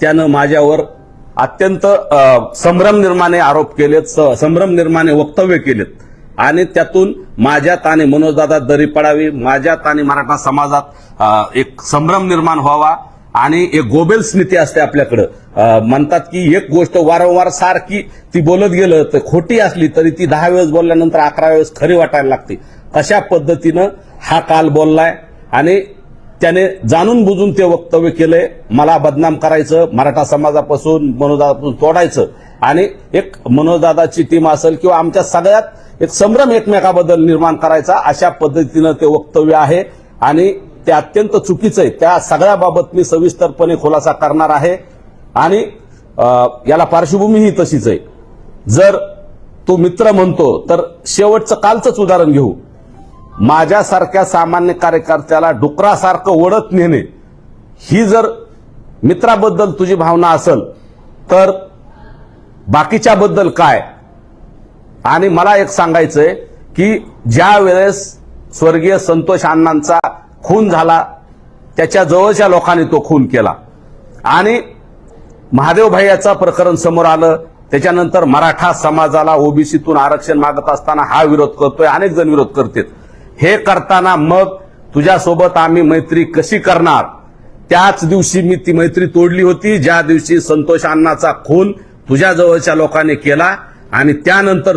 त्यानं माझ्यावर अत्यंत संभ्रम निर्माणे आरोप केलेत, संभ्रम निर्माणे वक्तव्य केलेत आणि त्यातून माझ्यात आणि मनोजदादा दरी पडावी, माझ्यात आणि मराठा समाजात एक संभ्रम निर्माण व्हावा आणि एक गोबेल्स नीती असते आपल्याकडं. म्हणतात की एक गोष्ट वारंवार सारखी ती बोलत गेलं तर खोटी असली तरी ती 10 वेळेस बोलल्यानंतर 11 वेळेस खरी वाटायला लागते. तशा पद्धतीनं हा काल बोललाय आणि त्याने जाणून बुजून ते वक्तव्य केलंय. मला बदनाम करायचं, मराठा समाजापासून मनोजदादापासून तोडायचं आणि एक मनोजदादाची टीम असेल किंवा आमच्या सगळ्यात एक संभ्रम एकमेकाबद्दल निर्माण करायचा, अशा पद्धतीनं ते वक्तव्य आहे आणि ते अत्यंत चुकीचं आहे. त्या सगळ्याबाबत मी सविस्तरपणे खुलासा करणार आहे आणि याला पार्श्वभूमीही तशीच आहे. जर तो मित्र म्हणतो तर शेवटचं कालचंच उदाहरण घेऊ. माझ्यासारख्या सामान्य कार्यकर्त्याला डुकरासारखं ओढत नेणे ही जर मित्राबद्दल तुझी भावना असेल तर बाकीच्याबद्दल काय? आणि मला एक सांगायचंय की ज्या वेळेस स्वर्गीय संतोष अण्णांचा खून झाला त्याच्या जवळच्या लोकांनी तो खून केला आणि महादेव भैयाचं प्रकरण समोर आलं. त्याच्यानंतर मराठा समाजाला ओबीसीतून आरक्षण मागत असताना हा विरोध करतोय, अनेक जण विरोध करतात. हे करताना मग तुझ्यासोबत आम्ही मैत्री कशी करणार? त्याच दिवशी मी ती मैत्री तोडली होती ज्या दिवशी संतोष अण्णाचा खून तुझ्या जवळच्या लोकांनी केला आणि त्यानंतर